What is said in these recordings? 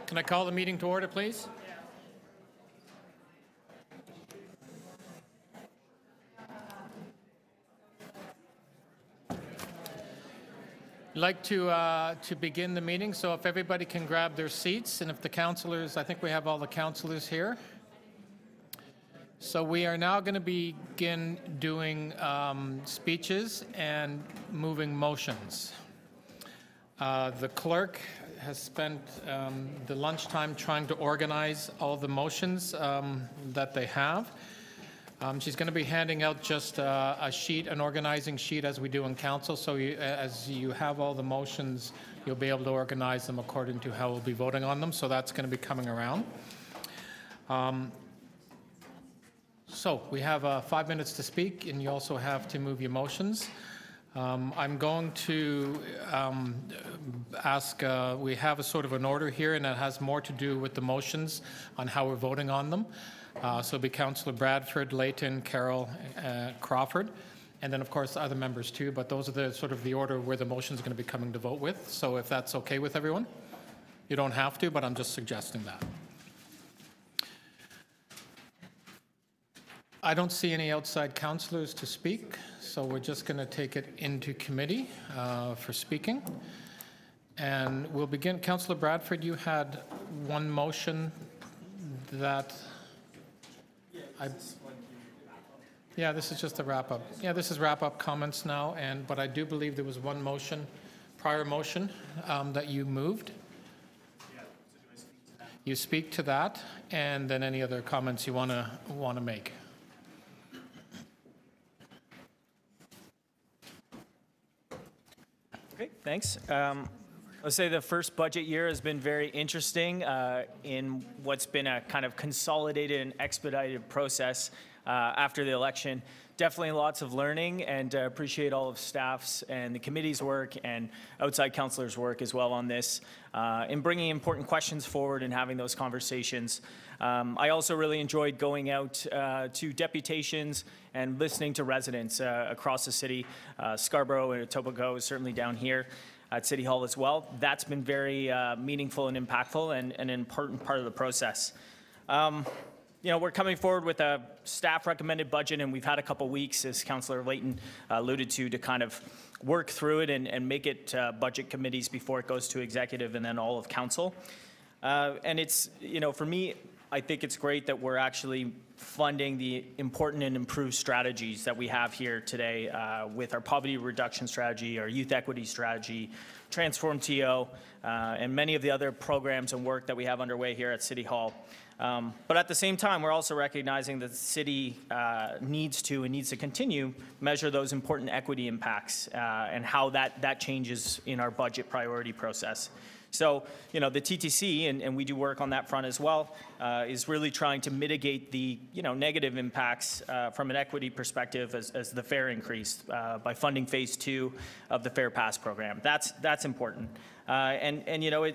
Can I call the meeting to order, please? I'd like to begin the meeting, so if everybody can grab their seats, and if the councillors, I think we have all the councillors here. So we are now going to begin doing speeches and moving motions. The clerk has spent the lunchtime trying to organize all the motions that they have. She's going to be handing out just a sheet, an organizing sheet, as we do in council. So as you have all the motions, you'll be able to organize them according to how we'll be voting on them. So that's going to be coming around. So we have 5 minutes to speak, and you also have to move your motions. I'm going to ask, we have a sort of an order here, and it has more to do with the motions on how we're voting on them. So it'll be Councillor Bradford, Layton, Carroll, Crawford, and then of course other members too, but those are the sort of the order where the motion is going to be coming to vote with. So if that's okay with everyone, you don't have to, but I'm just suggesting that. I don't see any outside councillors to speak, so we're just going to take it into committee for speaking. And we'll begin. Councillor Bradford, you had one motion that yeah, this is just a wrap-up. Yeah, this is wrap-up comments now, but I do believe there was one motion, prior motion, that you moved. Yeah, so do I speak to that? You speak to that, and then any other comments you want to make. Great, thanks. I'll say the first budget year has been very interesting in what's been a kind of consolidated and expedited process after the election. Definitely lots of learning, and appreciate all of staff's and the committee's work and outside councillors' work as well on this in bringing important questions forward and having those conversations. I also really enjoyed going out to deputations and listening to residents across the city. Scarborough and Etobicoke is certainly down here at City Hall as well. That's been very meaningful and impactful and an important part of the process. You know, we're coming forward with a staff recommended budget, and we've had a couple weeks, as Councillor Layton alluded to kind of work through it and make it budget committees before it goes to executive and then all of council. And it's, you know, for me, I think it's great that we're actually funding the important and improved strategies that we have here today with our poverty reduction strategy, our youth equity strategy, Transform TO, and many of the other programs and work that we have underway here at City Hall. But at the same time, we're also recognizing that the city needs to continue measure those important equity impacts and how that changes in our budget priority process. So, you know, the TTC, and we do work on that front as well, is really trying to mitigate the, you know, negative impacts from an equity perspective as the fare increase by funding phase 2 of the Fare Pass program. That's important. And you know,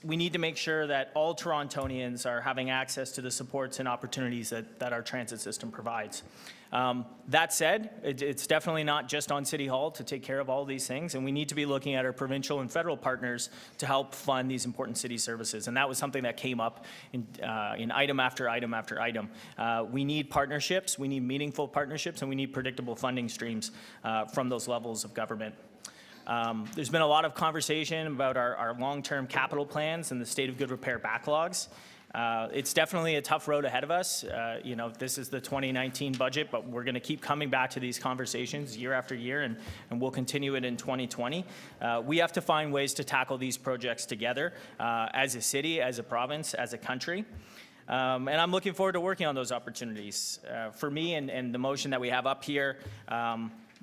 we need to make sure that all Torontonians are having access to the supports and opportunities that our transit system provides. That said, it's definitely not just on City Hall to take care of all these things, and we need to be looking at our provincial and federal partners to help fund these important city services. And that was something that came up in item after item after item. We need partnerships, we need meaningful partnerships, and we need predictable funding streams from those levels of government. There's been a lot of conversation about our long-term capital plans and the state of good repair backlogs. It's definitely a tough road ahead of us. You know, this is the 2019 budget, but we're going to keep coming back to these conversations year after year, and we'll continue it in 2020. We have to find ways to tackle these projects together as a city, as a province, as a country. And I'm looking forward to working on those opportunities. For me and the motion that we have up here,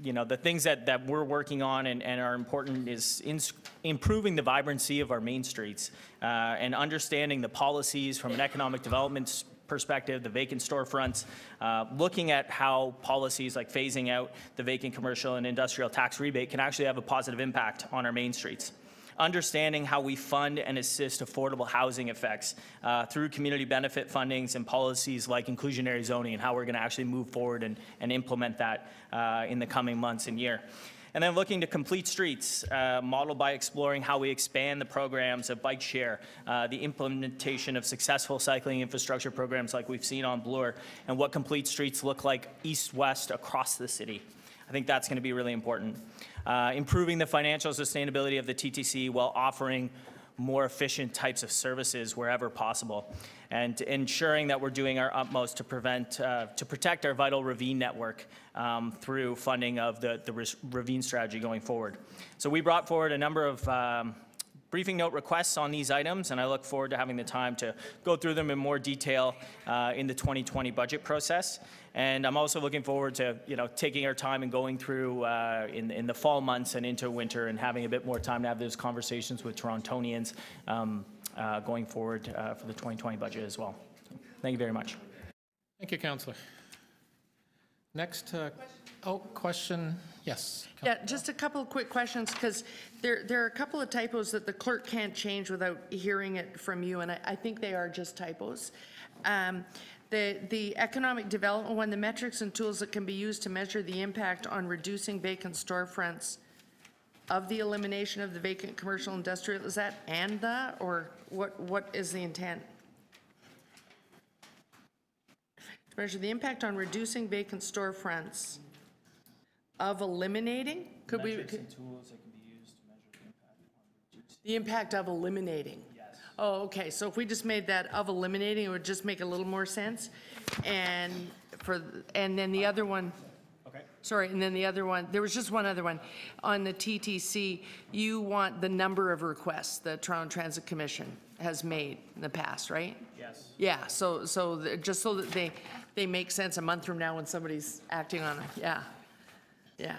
you know, the things that we're working on and are important is improving the vibrancy of our main streets and understanding the policies from an economic development perspective, the vacant storefronts, looking at how policies like phasing out the vacant commercial and industrial tax rebate can actually have a positive impact on our main streets. Understanding how we fund and assist affordable housing effects through community benefit fundings and policies like inclusionary zoning, and how we're going to actually move forward and implement that in the coming months and year. And then looking to complete streets, modeled by exploring how we expand the programs of bike share, the implementation of successful cycling infrastructure programs like we've seen on Bloor, and what complete streets look like east-west across the city. I think that's going to be really important. Improving the financial sustainability of the TTC while offering more efficient types of services wherever possible, and ensuring that we're doing our utmost to protect our vital ravine network through funding of the ravine strategy going forward. So we brought forward a number of briefing note requests on these items, and I look forward to having the time to go through them in more detail in the 2020 budget process. And I'm also looking forward to, taking our time and going through in the fall months and into winter and having a bit more time to have those conversations with Torontonians going forward for the 2020 budget as well. So, thank you very much. Thank you, Councillor. Next, question. Yes. Yeah, just a couple of quick questions, because there are a couple of typos that the clerk can't change without hearing it from you, and I think they are just typos. The economic development one, the metrics and tools that can be used to measure the impact on reducing vacant storefronts of the elimination of the vacant commercial industrial, is that and the, or what is the intent? To measure the impact on reducing vacant storefronts of eliminating? Could we? Metrics and tools that can be used to measure the impact on reducing. The impact of eliminating? Yes. Oh, okay, so if we just made that of eliminating, it would just make a little more sense. And then the other one. Okay. Sorry, and then the other one, there was just one other one. On the TTC, you want the number of requests the Toronto Transit Commission has made in the past, right? Yes. Yeah, so just so that they make sense a month from now when somebody's acting on it. Yeah. Yeah.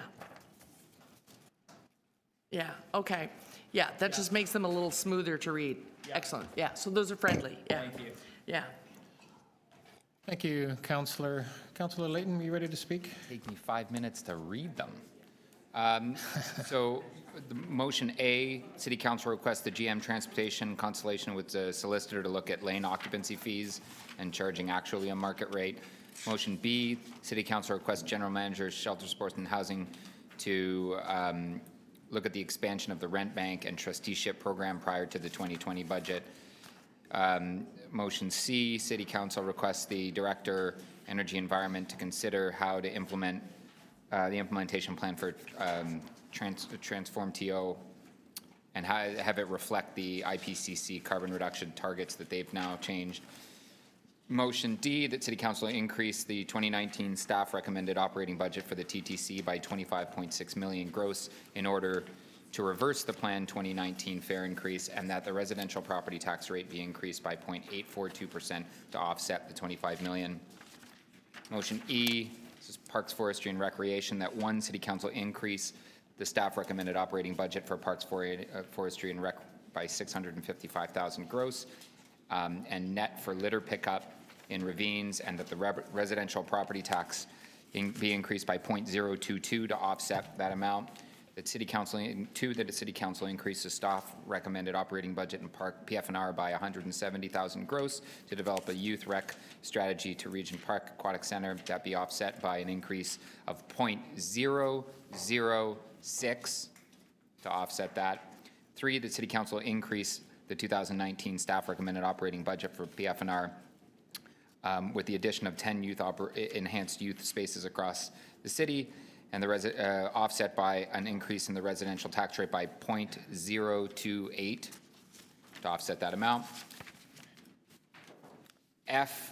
Yeah, okay. Yeah, that just makes them a little smoother to read. Yeah. Excellent. Yeah, so those are friendly. Yeah. Thank you. Yeah. Thank you, Councillor. Councillor Layton, are you ready to speak? Take me 5 minutes to read them. So the motion A, City Council requests the GM Transportation consultation with the solicitor to look at lane occupancy fees and charging actually a market rate. Motion B, City Council requests General Manager, Shelter, Sports and Housing to look at the expansion of the rent bank and trusteeship program prior to the 2020 budget. Motion C, City Council requests the Director, Energy Environment to consider how to implement the implementation plan for Transform TO and have it reflect the IPCC carbon reduction targets that they've now changed. Motion D, that City Council increase the 2019 staff recommended operating budget for the TTC by 25.6 million gross in order to reverse the planned 2019 fare increase, and that the residential property tax rate be increased by 0.842% to offset the 25 million. Motion E, this is Parks, Forestry and Recreation, that one, City Council increase the staff recommended operating budget for Parks, Forestry and Rec by 655,000 gross, and net for litter pickup in ravines, and that the residential property tax be increased by 0.022 to offset that amount. That City Council, two, that the City Council increase the staff recommended operating budget in Park PF&R by 170,000 gross to develop a youth rec strategy to Region Park Aquatic Center, that be offset by an increase of 0.006 to offset that. Three, the City Council increase the 2019 staff recommended operating budget for PF&R with the addition of 10 enhanced youth spaces across the city, and the offset by an increase in the residential tax rate by 0.028 to offset that amount. F,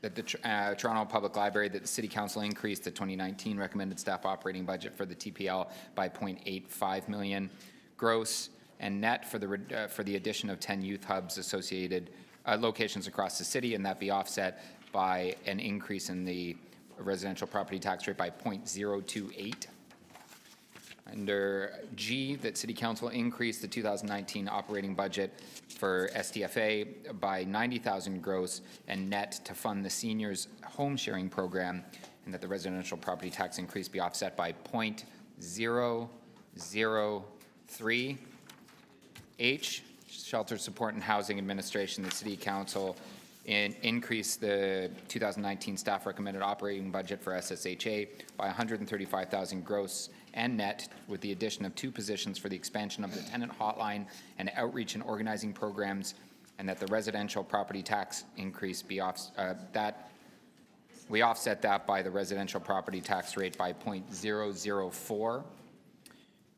that the Toronto Public Library, that the City Council increase the 2019 recommended staff operating budget for the TPL by 0.85 million gross and net for the addition of 10 youth hubs associated locations across the city, and that be offset by an increase in the residential property tax rate by 0.028. Under G, that City Council increase the 2019 operating budget for STFA by 90,000 gross and net to fund the seniors home sharing program, and that the residential property tax increase be offset by 0.003. H, Shelter, Support and Housing Administration, the City Council increase the 2019 staff recommended operating budget for SSHA by 135,000 gross and net, with the addition of 2 positions for the expansion of the tenant hotline and outreach and organizing programs, and that the residential property tax increase be we offset that by the residential property tax rate by 0.004.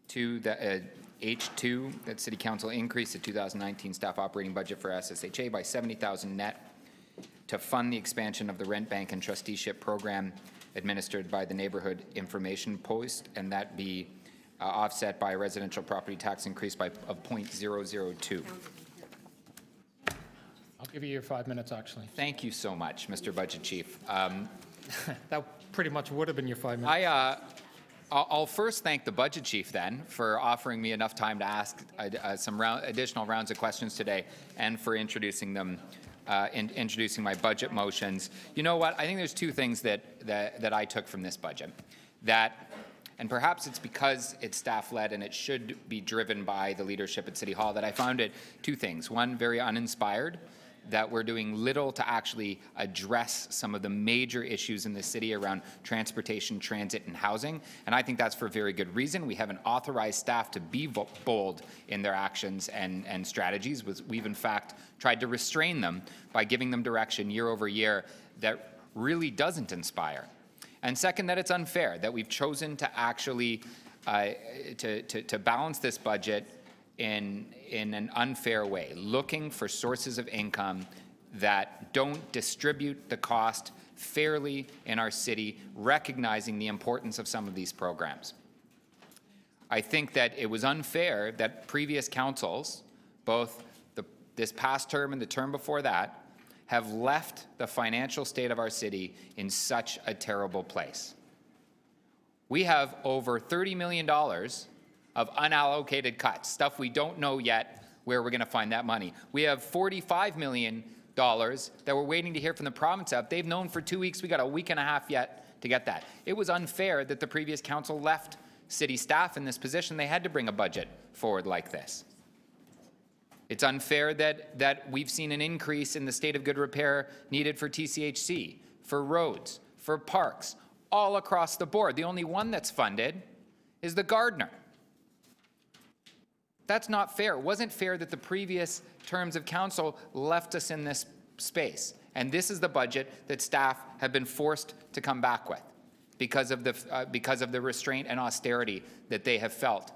To the H2, that City Council increased the 2019 staff operating budget for SSHA by $70,000 net to fund the expansion of the rent bank and trusteeship program administered by the Neighborhood Information Post, and that be offset by a residential property tax increase of 0.002. I'll give you your 5 minutes, actually. Thank you so much, Mr. Budget Chief. That pretty much would have been your 5 minutes. I'll first thank the Budget Chief then for offering me enough time to ask some additional rounds of questions today, and for introducing them, introducing my budget motions. You know what? I think there's 2 things that I took from this budget. And perhaps it's because it's staff-led and it should be driven by the leadership at City Hall, that I found it 2 things. One, very uninspired, that we're doing little to actually address some of the major issues in the city around transportation, transit, and housing. And I think that's for very good reason. We haven't authorized staff to be bold in their actions and strategies. We've in fact tried to restrain them by giving them direction year over year that really doesn't inspire. And second, that it's unfair that we've chosen to actually to balance this budget in an unfair way, looking for sources of income that don't distribute the cost fairly in our city, recognizing the importance of some of these programs. I think that it was unfair that previous councils, both this past term and the term before that, have left the financial state of our city in such a terrible place. We have over $30 million of unallocated cuts, stuff we don't know yet where we're going to find that money. We have $45 million that we're waiting to hear from the province of. They've known for 2 weeks. We got a week and a half yet to get that. It was unfair that the previous council left city staff in this position. They had to bring a budget forward like this. It's unfair that we've seen an increase in the state of good repair needed for TCHC, for roads, for parks, all across the board. The only one that's funded is the Gardner. That's not fair. It wasn't fair that the previous terms of council left us in this space. And this is the budget that staff have been forced to come back with because of the restraint and austerity that they have felt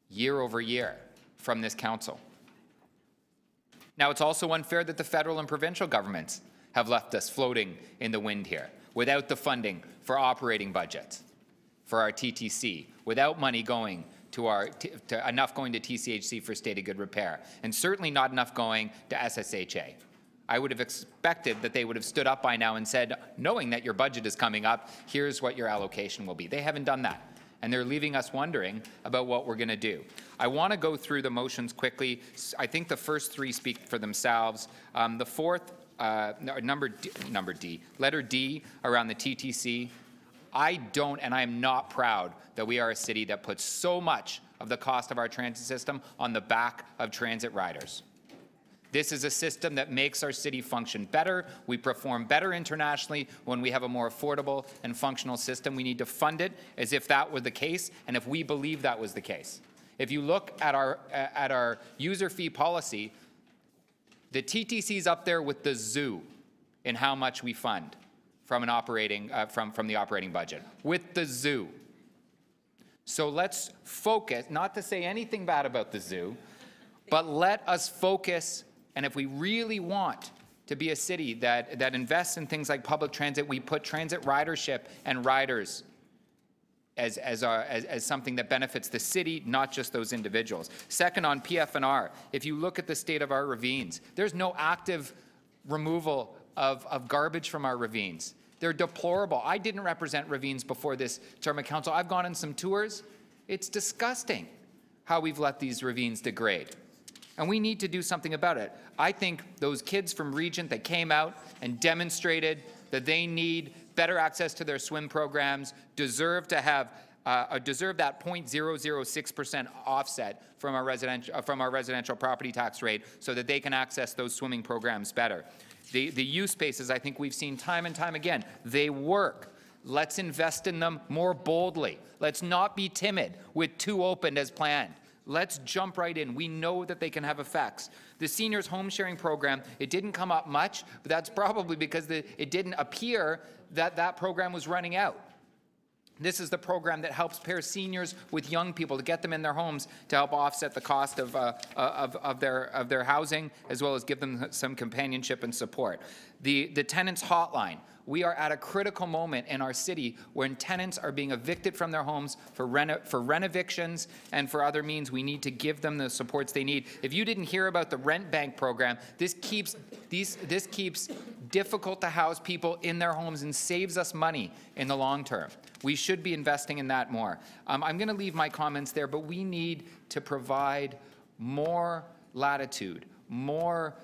year over year from this council. Now, it's also unfair that the federal and provincial governments have left us floating in the wind here without the funding for operating budgets, for our TTC, without money going to enough going to TCHC for state of good repair, and certainly not enough going to SSHA. I would have expected that they would have stood up by now and said, knowing that your budget is coming up, here's what your allocation will be. They haven't done that, and they're leaving us wondering about what we're going to do. I want to go through the motions quickly. I think the first 3 speak for themselves. The fourth, letter D around the TTC, I don't, and I am not proud that we are a city that puts so much of the cost of our transit system on the back of transit riders. This is a system that makes our city function better. We perform better internationally when we have a more affordable and functional system. We need to fund it as if that were the case, and if we believe that was the case. If you look at our user fee policy, the TTC's up there with the zoo in how much we fund from an operating from the operating budget, with the zoo. So let's focus, not to say anything bad about the zoo, but let us focus. And if we really want to be a city that invests in things like public transit, we put transit ridership and riders as something that benefits the city, not just those individuals. Second, on PF&R, if you look at the state of our ravines, there's no active removal of garbage from our ravines. They're deplorable. I didn't represent ravines before this term of council. I've gone on some tours. It's disgusting how we've let these ravines degrade. And we need to do something about it. I think those kids from Regent that came out and demonstrated that they need better access to their swim programs deserve to have deserve that 0.006% offset from our residential property tax rate so that they can access those swimming programs better. The use spaces, I think we've seen time and time again, they work. Let's invest in them more boldly. Let's not be timid with 2 opened as planned. Let's jump right in. We know that they can have effects. The seniors home sharing program, it didn't come up much, but that's probably because it didn't appear that that program was running out. This is the program that helps pair seniors with young people to get them in their homes to help offset the cost of their housing, as well as give them some companionship and support. The tenants hotline. We are at a critical moment in our city when tenants are being evicted from their homes for rent evictions and for other means. We need to give them the supports they need. If you didn't hear about the rent bank program, this keeps difficult to house people in their homes and saves us money in the long term. We should be investing in that more. I'm going to leave my comments there, but we need to provide more latitude, more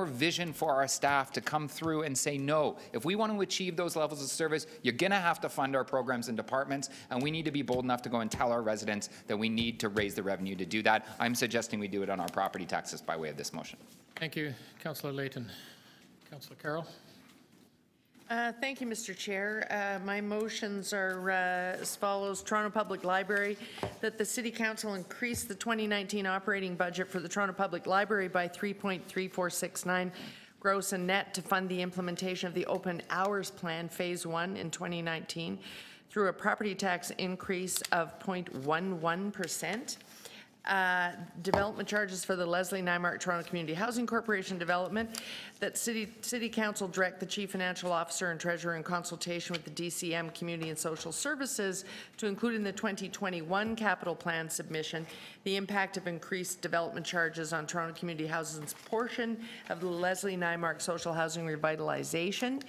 vision for our staff to come through and say no. If we want to achieve those levels of service, you're going to have to fund our programs and departments, and we need to be bold enough to go and tell our residents that we need to raise the revenue to do that. I'm suggesting we do it on our property taxes by way of this motion. Thank you, Councillor Layton. Councillor Carroll. Thank you, Mr. Chair. My motions are as follows. Toronto Public Library, that the City Council increase the 2019 operating budget for the Toronto Public Library by 3.3469 gross and net to fund the implementation of the Open Hours Plan Phase 1 in 2019 through a property tax increase of 0.11%. Development charges for the Leslie Nymark Toronto Community Housing Corporation development, that City Council direct the Chief Financial Officer and Treasurer in consultation with the DCM Community and Social Services to include in the 2021 capital plan submission the impact of increased development charges on Toronto Community Housing's portion of the Leslie Nymark Social Housing Revitalization.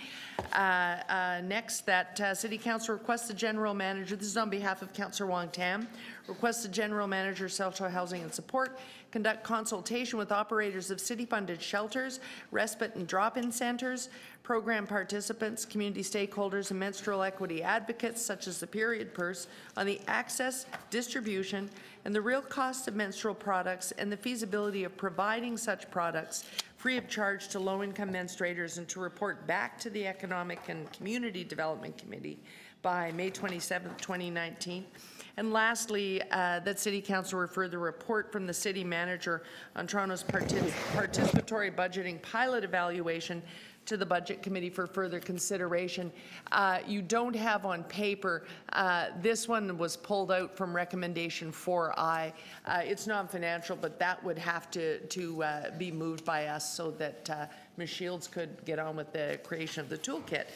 Next, that City Council requests the General Manager, this is on behalf of Councillor Wong Tam, requests the General Manager, Social Housing and Support, conduct consultation with operators of city-funded shelters, respite and drop-in centres, program participants, community stakeholders, and menstrual equity advocates, such as the Period Purse, on the access, distribution, and the real cost of menstrual products and the feasibility of providing such products free of charge to low-income menstruators, and to report back to the Economic and Community Development Committee by May 27, 2019. And lastly, that City Council refer the report from the City Manager on Toronto's participatory budgeting pilot evaluation to the Budget Committee for further consideration. You don't have on paper, this one was pulled out from recommendation 4I. It's non-financial, but that would have to be moved by us so that Ms. Shields could get on with the creation of the toolkit,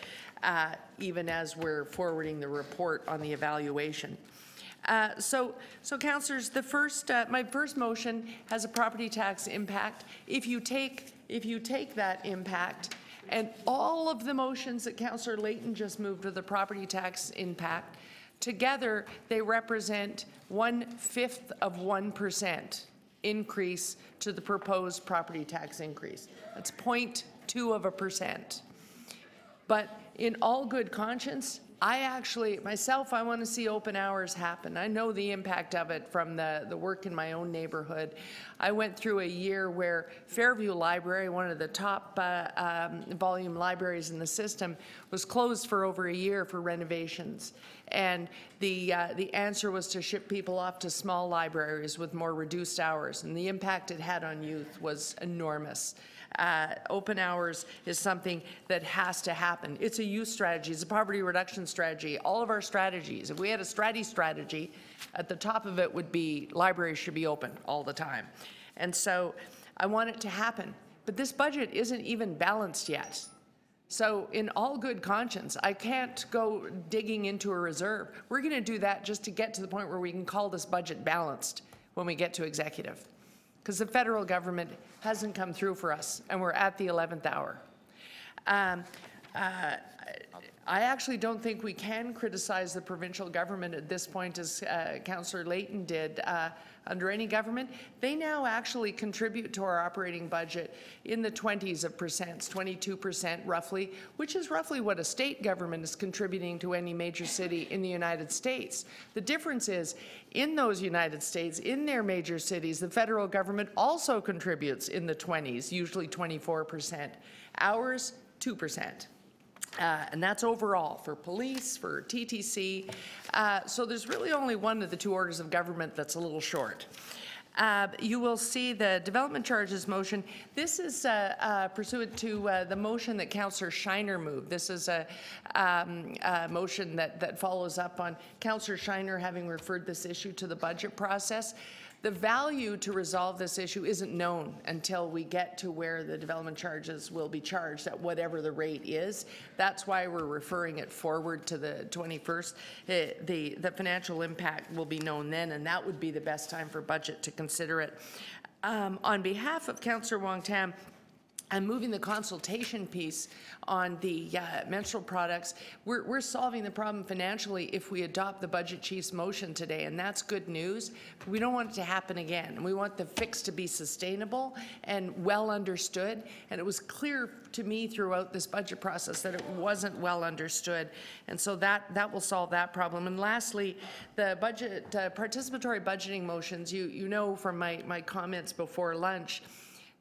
even as we're forwarding the report on the evaluation. So councillors, my first motion has a property tax impact. If you take that impact and all of the motions that Councillor Layton just moved with the property tax impact, together they represent 1/5 of 1% increase to the proposed property tax increase. That's 0.2%. But in all good conscience, I want to see open hours happen. I know the impact of it from the work in my own neighborhood. I went through a year where Fairview Library, one of the top volume libraries in the system, was closed for over a year for renovations. And the answer was to ship people off to small libraries with more reduced hours. And the impact it had on youth was enormous. Open hours is something that has to happen. It's a youth strategy. It's a poverty reduction strategy. All of our strategies, if we had a strategy, at the top of it would be libraries should be open all the time. And so I want it to happen. But this budget isn't even balanced yet. So in all good conscience, I can't go digging into a reserve. We're going to do that just to get to the point where we can call this budget balanced when we get to executive. Because the federal government hasn't come through for us, and we're at the 11th hour. I actually don't think we can criticize the provincial government at this point, as Councillor Layton did. Under any government, they now actually contribute to our operating budget in the 20s of percents, 22% roughly, which is roughly what a state government is contributing to any major city in the United States. The difference is, in those United States, in their major cities, the federal government also contributes in the 20s, usually 24%. Ours, 2%. And that's overall for police, for TTC. So there's really only one of the two orders of government that's a little short. You will see the development charges motion. This is pursuant to the motion that Councillor Shiner moved. This is a motion that follows up on Councillor Shiner having referred this issue to the budget process. The value to resolve this issue isn't known until we get to where the development charges will be charged at whatever the rate is. That's why we're referring it forward to the 21st. The financial impact will be known then, and that would be the best time for budget to consider it. On behalf of Councillor Wong-Tam, I'm moving the consultation piece on the menstrual products. We're solving the problem financially if we adopt the budget chief's motion today, and that's good news. But we don't want it to happen again. We want the fix to be sustainable and well understood, and it was clear to me throughout this budget process that it wasn't well understood, and so that will solve that problem. And lastly, the budget participatory budgeting motions, you know from my comments before lunch,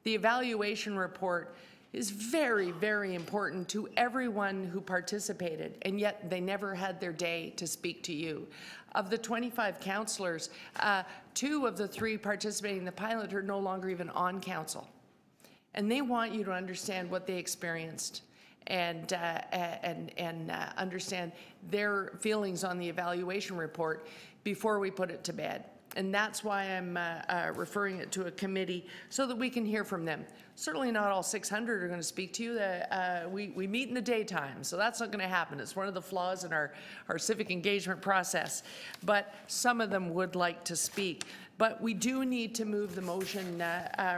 the evaluation report is very, very important to everyone who participated, and yet they never had their day to speak to you. Of the 25 councillors, 2 of the 3 participating in the pilot are no longer even on council. And they want you to understand what they experienced and understand their feelings on the evaluation report before we put it to bed. And that's why I'm referring it to a committee so that we can hear from them. Certainly not all 600 are going to speak to you. We meet in the daytime, so that's not going to happen. It's one of the flaws in our civic engagement process. But some of them would like to speak. But we do need to move the motion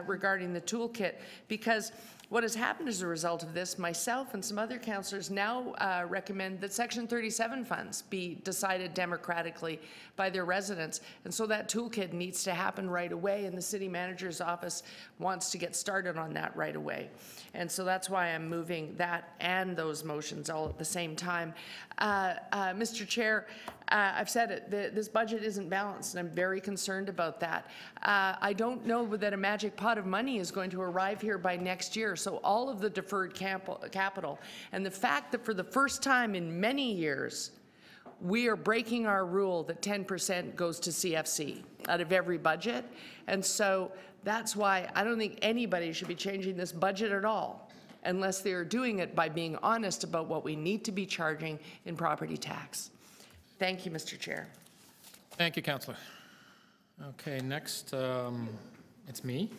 regarding the toolkit, because what has happened as a result of this, myself and some other councillors now recommend that Section 37 funds be decided democratically by their residents. And so that toolkit needs to happen right away, and the city manager's office wants to get started on that right away. And so that's why I'm moving that and those motions all at the same time. Mr. Chair, I've said it, this budget isn't balanced, and I'm very concerned about that. I don't know that a magic pot of money is going to arrive here by next year, so all of the deferred capital, and the fact that for the first time in many years, we are breaking our rule that 10% goes to CFC out of every budget, and so that's why I don't think anybody should be changing this budget at all, unless they are doing it by being honest about what we need to be charging in property tax. Thank you, Mr. Chair. Thank you, Councillor. Okay, next, it's me.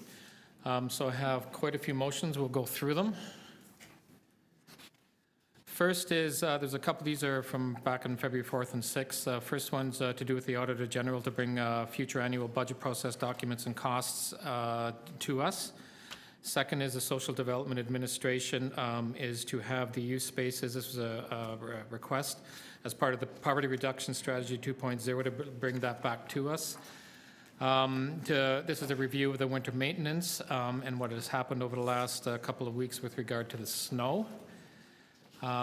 So I have quite a few motions. We'll go through them. First is, there's a couple, these are from back on February 4th and 6th. First one's to do with the Auditor General to bring future annual budget process documents and costs to us. Second is the Social Development Administration is to have the youth spaces, this was a request, as part of the Poverty Reduction Strategy 2.0 to bring that back to us. This is a review of the winter maintenance and what has happened over the last couple of weeks with regard to the snow.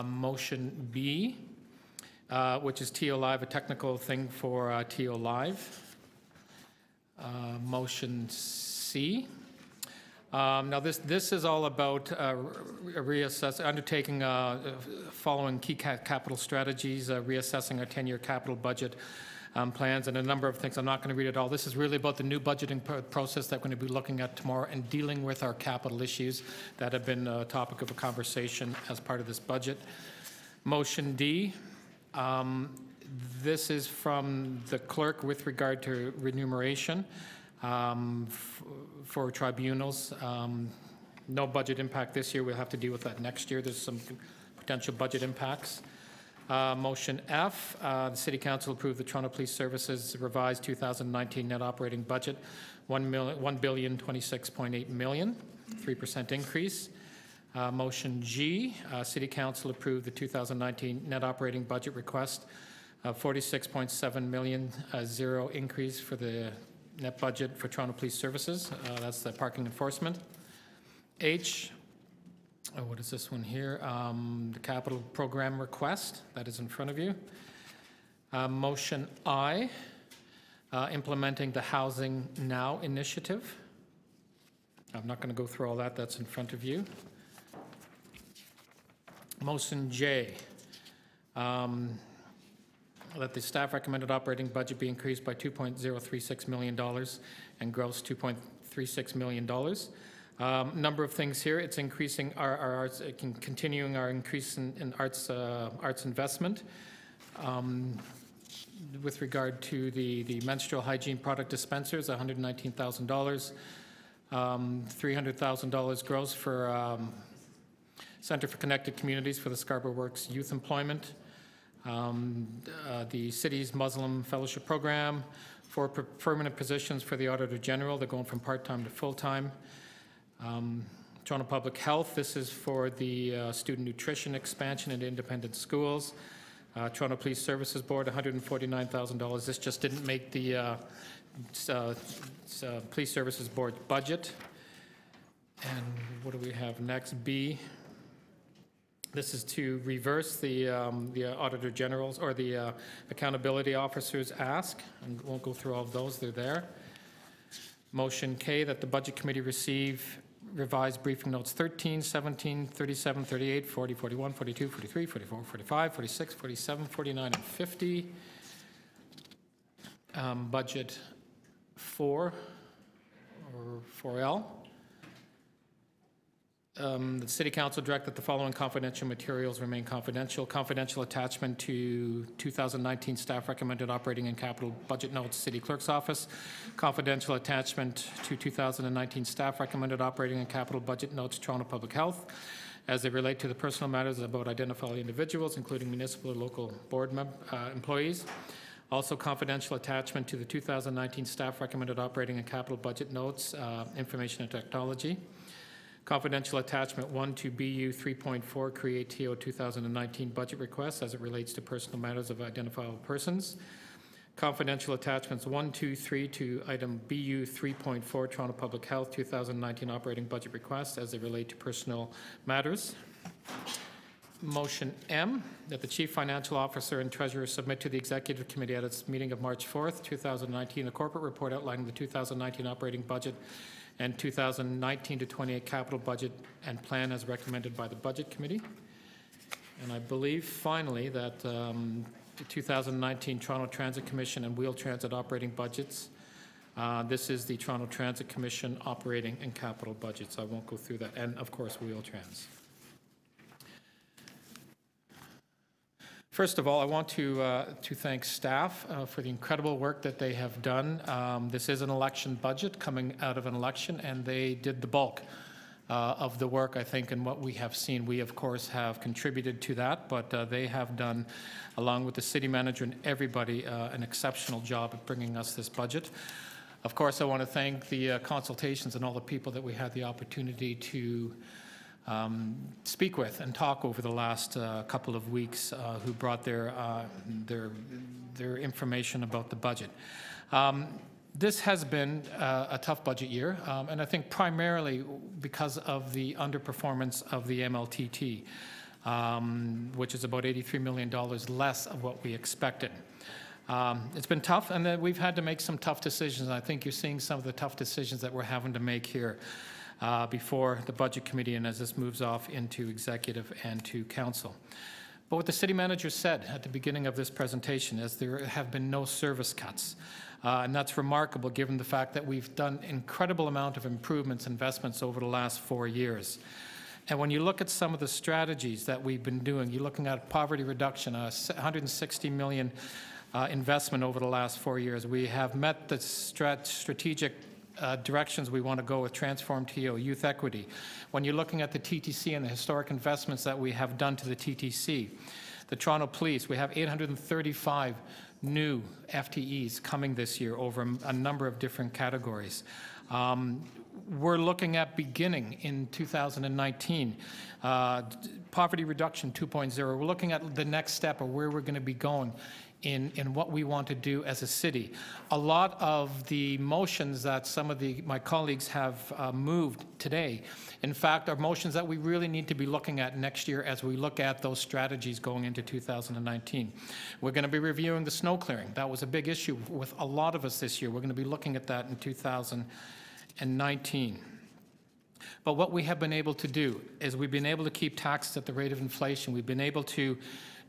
Motion B, which is TO Live, a technical thing for TO Live. Motion C. Now this is all about undertaking following key capital strategies, reassessing our 10-year capital budget plans, and a number of things. I'm not going to read it all. This is really about the new budgeting process that we're going to be looking at tomorrow and dealing with our capital issues that have been a topic of a conversation as part of this budget. Motion D. This is from the clerk with regard to remuneration for tribunals. No budget impact this year. We'll have to deal with that next year. There's some potential budget impacts. Motion F, the City Council approved the Toronto Police Services revised 2019 net operating budget, $1,026.8 million, 3% increase. Motion G, City Council approved the 2019 net operating budget request of $46.7 million, 0 increase for the net budget for Toronto Police Services. That's the parking enforcement. H, what is this one here? The capital program request, that is in front of you. Motion I, implementing the Housing Now initiative. I'm not going to go through all that, that's in front of you. Motion J, that the staff recommended operating budget be increased by $2.036 million and gross $2.36 million. Number of things here. It's increasing our arts, continuing our increase in arts investment. With regard to the menstrual hygiene product dispensers, $119,000. $300,000 gross for Center for Connected Communities for the Scarborough Works Youth Employment. The city's Muslim Fellowship Program, 4 permanent positions for the Auditor General. They're going from part-time to full-time. Toronto Public Health, this is for the student nutrition expansion in independent schools. Toronto Police Services Board, $149,000. This just didn't make the Police Services Board budget. And what do we have next? B. This is to reverse the Auditor General's or the Accountability Officer's ask. I won't go through all of those, they're there. Motion K, that the Budget Committee receive revised briefing notes 13, 17, 37, 38, 40, 41, 42, 43, 44, 45, 46, 47, 49, and 50. Budget 4, or 4L. The City Council direct that the following confidential materials remain confidential. Confidential attachment to 2019 staff recommended operating and capital budget notes, City Clerk's Office. Confidential attachment to 2019 staff recommended operating and capital budget notes, Toronto Public Health, as they relate to the personal matters about identified individuals, including municipal or local board employees. Also confidential attachment to the 2019 staff recommended operating and capital budget notes, Information and Technology. Confidential attachment 1 to BU 3.4, create TO 2019 budget requests as it relates to personal matters of identifiable persons. Confidential attachments 1, 2, 3 to item BU 3.4, Toronto Public Health 2019 operating budget requests as they relate to personal matters. Motion M, that the Chief Financial Officer and Treasurer submit to the Executive Committee at its meeting of March 4th, 2019, a corporate report outlining the 2019 operating budget and 2019 to 28 capital budget and plan as recommended by the Budget Committee. And I believe finally that the 2019 Toronto Transit Commission and Wheel Transit operating budgets. This is the Toronto Transit Commission operating and capital budgets. I won't go through that. And of course, Wheel Trans. First of all, I want to thank staff for the incredible work that they have done. This is an election budget coming out of an election, and they did the bulk of the work, I think, and what we have seen. We, of course, have contributed to that, but they have done, along with the city manager and everybody, an exceptional job at bringing us this budget. Of course, I want to thank the consultations and all the people that we had the opportunity to speak with and talk over the last couple of weeks, who brought their information about the budget. This has been a tough budget year, and I think primarily because of the underperformance of the MLTT, which is about $83 million less of what we expected. It's been tough, and we've had to make some tough decisions. I think you're seeing some of the tough decisions that we're having to make here. Before the Budget Committee and as this moves off into Executive and to Council. But what the City Manager said at the beginning of this presentation is there have been no service cuts. And that's remarkable given the fact that we've done an incredible amount of improvements, investments over the last 4 years. And when you look at some of the strategies that we've been doing, you're looking at poverty reduction, $160 million investment over the last 4 years. We have met the strategic directions we want to go with Transform TO, youth equity. When you're looking at the TTC and the historic investments that we have done to the TTC, the Toronto Police, we have 835 new FTEs coming this year over a number of different categories. We're looking at beginning in 2019, poverty reduction 2.0. We're looking at the next step of where we're going to be going in what we want to do as a city. A lot of the motions that some of my colleagues have moved today, in fact, are motions that we really need to be looking at next year as we look at those strategies going into 2019. We're going to be reviewing the snow clearing. That was a big issue with a lot of us this year. We're going to be looking at that in 2019. But what we have been able to do is we've been able to keep taxes at the rate of inflation. We've been able to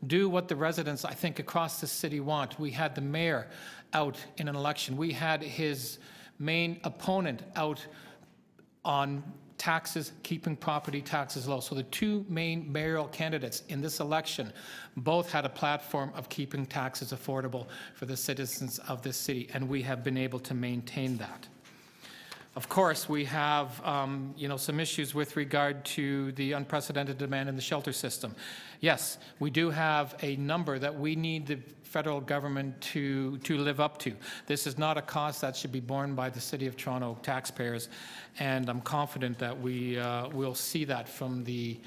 do what the residents, I think, across the city want. We had the mayor out in an election. We had his main opponent out on taxes, keeping property taxes low. So the two main mayoral candidates in this election both had a platform of keeping taxes affordable for the citizens of this city, and we have been able to maintain that. Of course, we have some issues with regard to the unprecedented demand in the shelter system. Yes, we do have a number that we need the federal government to live up to. This is not a cost that should be borne by the City of Toronto taxpayers, and I'm confident that we will see that from the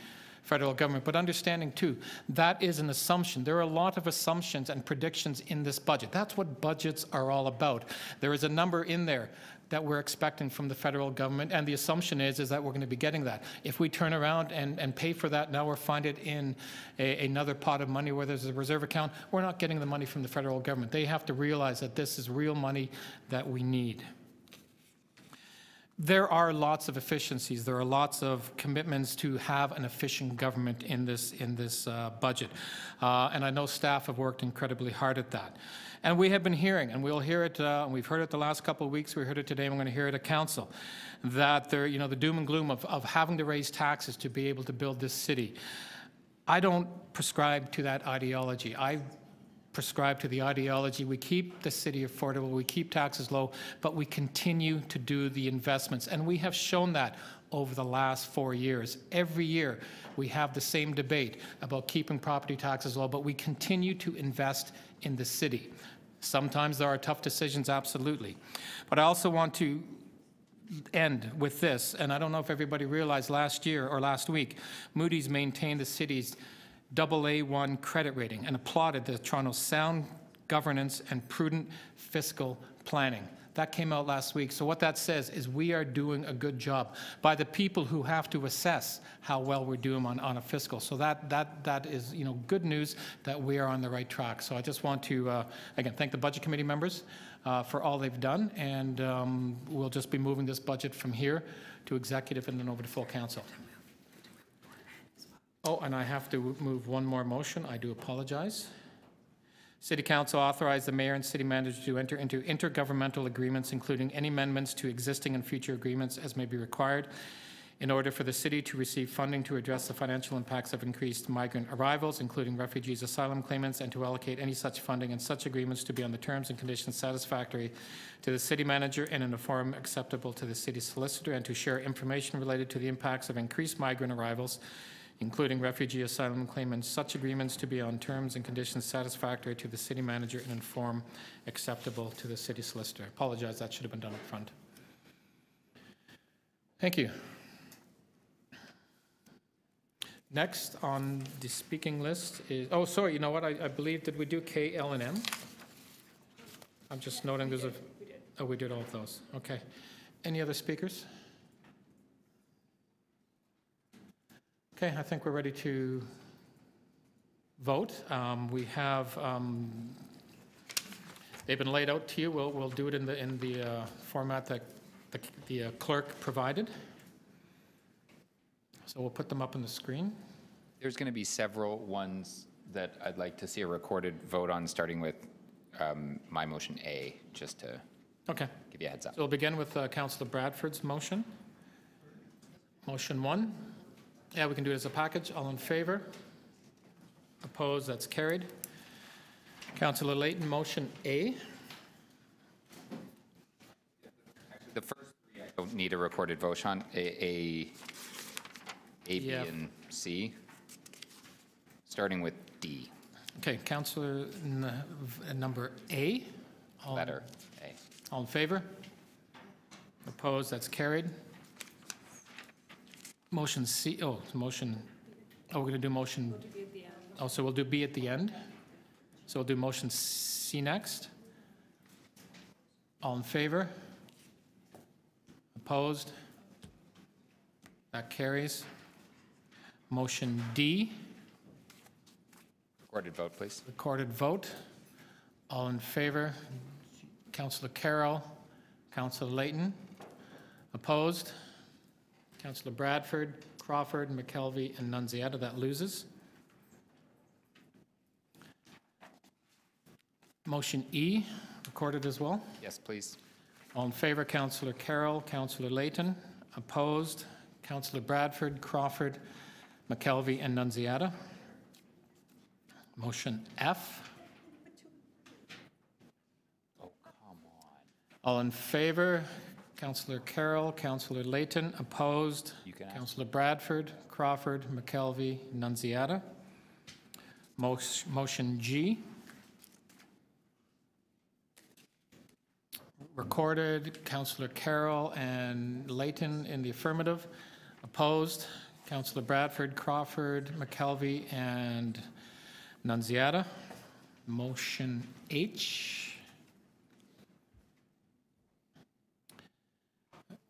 federal government. But understanding, too, that is an assumption. There are a lot of assumptions and predictions in this budget. That's what budgets are all about. There is a number in there that we're expecting from the federal government, and the assumption is that we're going to be getting that. If we turn around and pay for that now or find it in another pot of money where there's a reserve account, we're not getting the money from the federal government. They have to realize that this is real money that we need. There are lots of efficiencies. There are lots of commitments to have an efficient government in this budget. And I know staff have worked incredibly hard at that. And we have been hearing, and we'll hear it, and we've heard it the last couple of weeks, we heard it today, and we're going to hear it at council, that there, the doom and gloom of having to raise taxes to be able to build this city. I don't prescribe to that ideology. I prescribe to the ideology we keep the city affordable, we keep taxes low, but we continue to do the investments. And we have shown that over the last 4 years. Every year we have the same debate about keeping property taxes low, but we continue to invest in the city. Sometimes there are tough decisions, absolutely. But I also want to end with this, and I don't know if everybody realized last year or last week, Moody's maintained the city's AA1 credit rating and applauded the Toronto's sound governance and prudent fiscal planning. That came out last week. So what that says is we are doing a good job by the people who have to assess how well we're doing on a fiscal. So that is good news that we are on the right track. So I just want to again thank the Budget Committee members for all they've done, and we'll just be moving this budget from here to executive and then over to full council. Oh, and I have to move one more motion. I do apologize. City Council authorized the Mayor and City Manager to enter into intergovernmental agreements, including any amendments to existing and future agreements as may be required, in order for the City to receive funding to address the financial impacts of increased migrant arrivals, including refugees, asylum claimants, and to allocate any such funding and such agreements to be on the terms and conditions satisfactory to the City Manager and in a form acceptable to the City Solicitor, and to share information related to the impacts of increased migrant arrivals, including refugee asylum claimants, such agreements to be on terms and conditions satisfactory to the City Manager and in form acceptable to the City Solicitor. I apologize, that should have been done up front. Thank you. Next on the speaking list is, oh, sorry, you know what, I believe, did we do K, L, and M? I'm just noting there's a, oh, we did all of those, okay. Any other speakers? Okay, I think we're ready to vote. We have, they've been laid out to you. We'll do it in the format that the clerk provided. So we'll put them up on the screen. There's going to be several ones that I'd like to see a recorded vote on, starting with my motion A, just to give you a heads up. So we'll begin with Councillor Bradford's motion. Motion 1. Yeah, we can do it as a package. All in favor? Opposed? That's carried. Councillor Layton, motion A. The first three I don't need a recorded vote on. A, B, and C. Starting with D. Okay, Councillor number A. Letter A. All in favor? Opposed? That's carried. Motion C, oh, motion, oh, we're going to do motion, oh, so we'll do B at the end. So we'll do motion C next. All in favor? Opposed? That carries. Motion D. Recorded vote, please. Recorded vote. All in favor? Councillor Carroll, Councillor Layton. Opposed? Councillor Bradford, Crawford, McKelvey, and Nunziata. That loses. Motion E, recorded as well. Yes, please. All in favor, Councillor Carroll, Councillor Layton. Opposed, Councillor Bradford, Crawford, McKelvey, and Nunziata. Motion F. Oh, come on. All in favor, Councillor Carroll, Councillor Layton. Opposed, You can ask. Councillor Bradford, Crawford, McKelvey, Nunziata. Motion G. Recorded, Councillor Carroll and Layton in the affirmative. Opposed, Councillor Bradford, Crawford, McKelvey, and Nunziata. Motion H.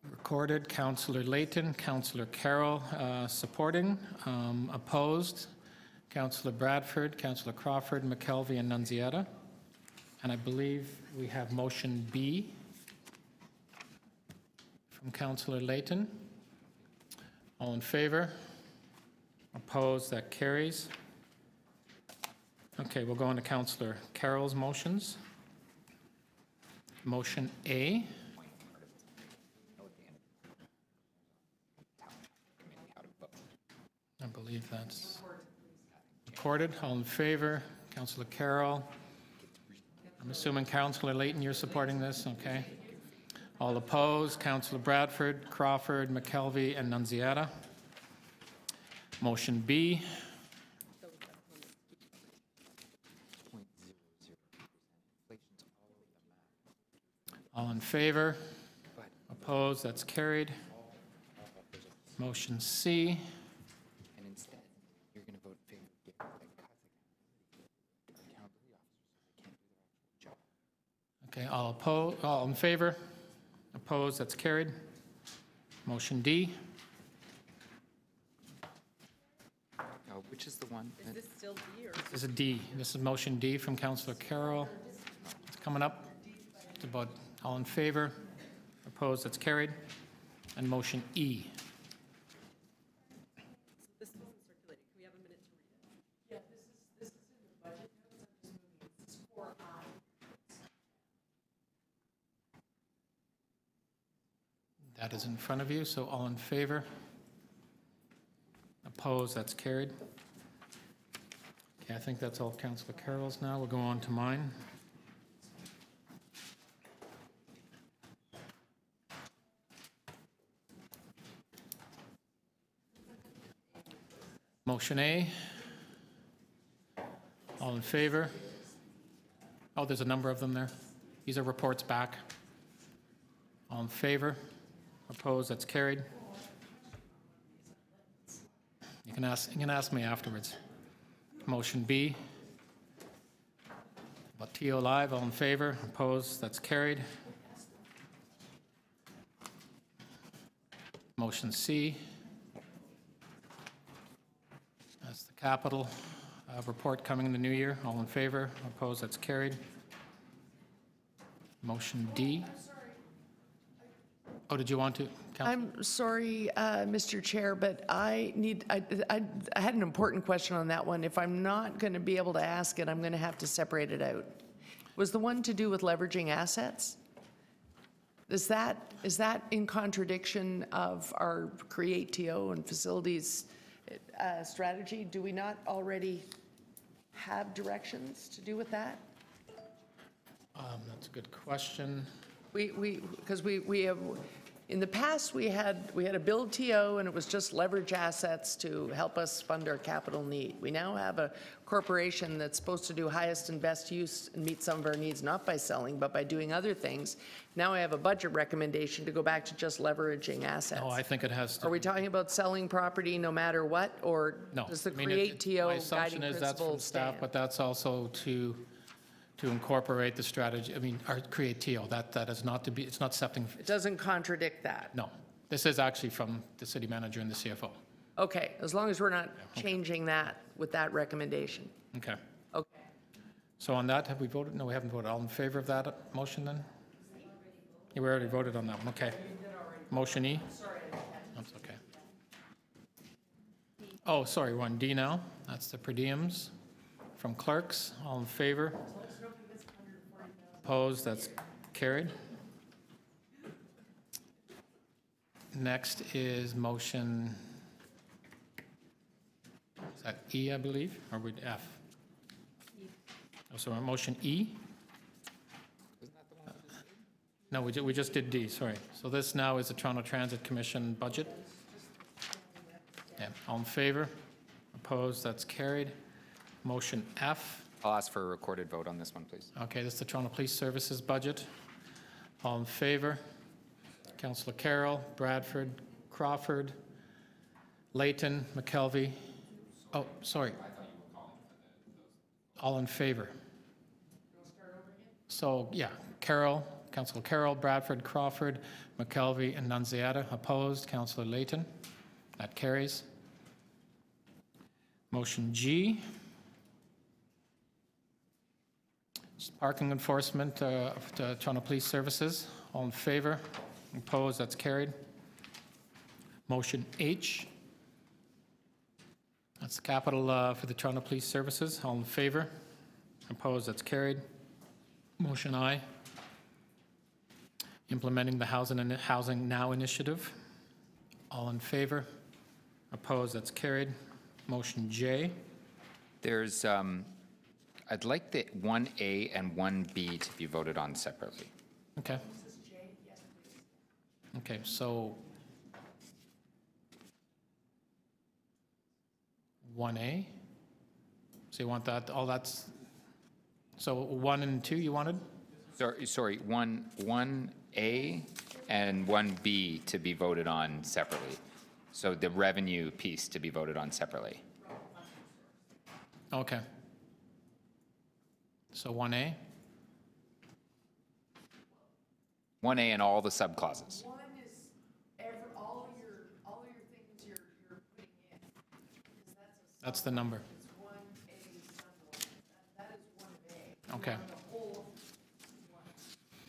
Recorded, Councillor Layton, Councillor Carroll supporting. Opposed, Councillor Bradford, Councillor Crawford, McKelvey, and Nunziata. And I believe we have motion B from Councillor Layton. All in favor? Opposed? That carries. Okay, we'll go on to Councillor Carroll's motions. Motion A. I believe that's recorded. All in favor? Councillor Carroll. I'm assuming Councillor Layton, you're supporting this, okay? All opposed, Councillor Bradford, Crawford, McKelvey, and Nunziata. Motion B. All in favor? Opposed, that's carried. Motion C. And instead, you're going to vote in favor of Okay, all opposed, all in favor? Opposed, that's carried. Motion D. which is the one? Is this still D or? This is a D. This is motion D from Councillor Carroll. It's coming up. It's about all in favor? Opposed, that's carried. And motion E. This wasn't circulated. Can we have a minute to read it? Yeah, this is in the budget notes. I'm just moving it. This is 4I. That is in front of you, so all in favor? Opposed, that's carried. Okay, I think that's all of Councillor Carroll's now. We'll go on to mine. Motion A. All in favor? Oh, there's a number of them there. These are reports back. All in favor? Opposed, that's carried. You can ask me afterwards. Motion B. About TO Live, all in favor? Opposed, that's carried. Motion C. That's the capital report coming in the new year. All in favor? Opposed, that's carried. Motion D. Oh, did you want to? Councillor? I'm sorry, Mr. Chair, but I had an important question on that one. If I'm not going to be able to ask it, I'm going to have to separate it out. Was the one to do with leveraging assets? Is that in contradiction of our Create TO and facilities strategy? Do we not already have directions to do with that? That's a good question. Because we have, in the past, we had a build TO and it was just leverage assets to help us fund our capital need. We now have a corporation that's supposed to do highest and best use and meet some of our needs, not by selling, but by doing other things. Now I have a budget recommendation to go back to just leveraging assets. No, I think it has to. Are we talking about selling property no matter what, or No. does the I mean, Create TO my guiding assumption is that's from principle staff, stand? but that's also to incorporate the strategy, I mean, our Create TO, that is not to be, it's not something, It doesn't contradict that. no. This is actually from the city manager and the CFO. Okay, as long as we're not changing that with that recommendation. Okay. Okay. So on that, have we voted? No, we haven't voted. All in favor of that motion then? Yeah, we already voted on that one, okay. Motion E? Sorry. That's okay. Oh, sorry, 1D now. That's the per diems from clerks. All in favor? Opposed? That's carried. Next is motion, is that E, I believe, or would F? Oh, so motion E? No, we just did D, sorry. So this now is the Toronto Transit Commission budget. Yeah, all in favor? Opposed? That's carried. Motion F. I'll ask for a recorded vote on this one, please. Okay, this is the Toronto Police Services budget. All in favor? Councillor Carroll, Bradford, Crawford, Layton, McKelvey. Oh, sorry. All in favor? So, yeah, Carroll, Councillor Carroll, Bradford, Crawford, McKelvey, and Nunziata. Opposed, Councillor Layton. That carries. Motion G. Parking enforcement of the Toronto Police Services. All in favor? Opposed? That's carried. Motion H. That's the capital for the Toronto Police Services. All in favor? Opposed? That's carried. Motion I. Implementing the Housing Now initiative. All in favor? Opposed? That's carried. Motion J. There's, I'd like the 1A and 1B to be voted on separately. Okay. Okay, so 1A. So you want that, all that's, so 1 and 2 you wanted? Sorry, 1A and 1B to be voted on separately. So the revenue piece to be voted on separately. Okay. So 1A? 1A and all the subclauses. One is all your things you're putting in. Because That's the number. It's 1A, that is 1A. Okay.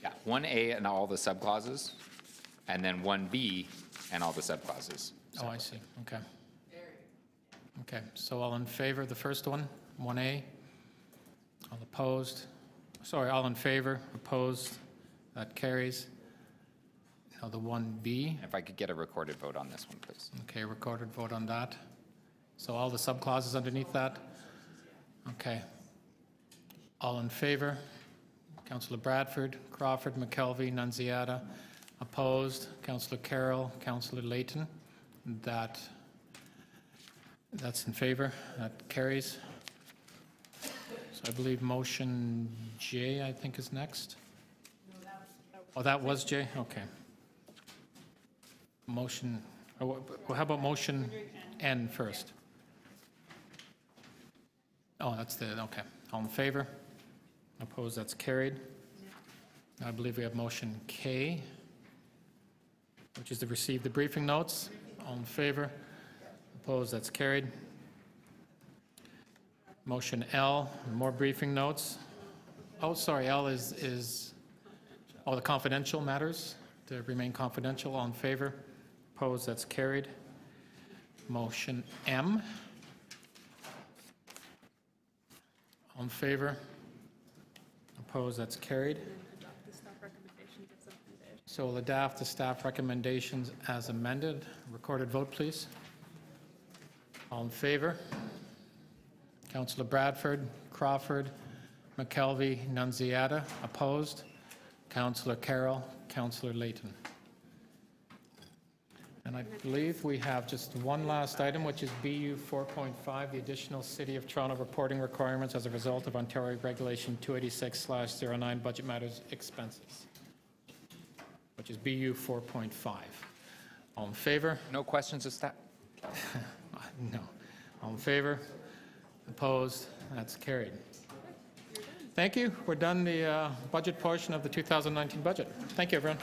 Yeah, 1A and all the subclauses, and then 1B and all the subclauses. Oh, I see. Okay. Okay, so all in favor of the first one, 1A? All opposed? Sorry, all in favor, opposed? That carries. Now the 1B. If I could get a recorded vote on this one, please. Okay, recorded vote on that. So all the subclauses underneath that? Okay. All in favor? Councillor Bradford, Crawford, McKelvey, Nunziata. Opposed? Councillor Carroll, Councillor Layton. That's in favor. That carries. So I believe motion J, I think, is next. Oh, that was J? Okay. Motion, well, how about motion N first? Oh, that's the, okay. All in favor? Opposed? That's carried. I believe we have motion K, which is to receive the briefing notes. All in favor? Opposed? That's carried. Motion L, more briefing notes. Oh, sorry, L is oh, the confidential matters to remain confidential. All in favor? Opposed? That's carried. Motion M. All in favor? Opposed? That's carried. So we'll adapt the staff recommendations as amended. Recorded vote, please. All in favor? Councillor Bradford, Crawford, McKelvey, Nunziata. Opposed? Councillor Carroll, Councillor Layton. And I believe we have just one last item, which is BU 4.5, the additional City of Toronto reporting requirements as a result of Ontario Regulation 286/09 Budget Matters Expenses, which is BU 4.5. All in favor? No questions of staff? No. All in favor? Opposed? That's carried. Thank you. We're done the budget portion of the 2019 budget. Thank you, everyone.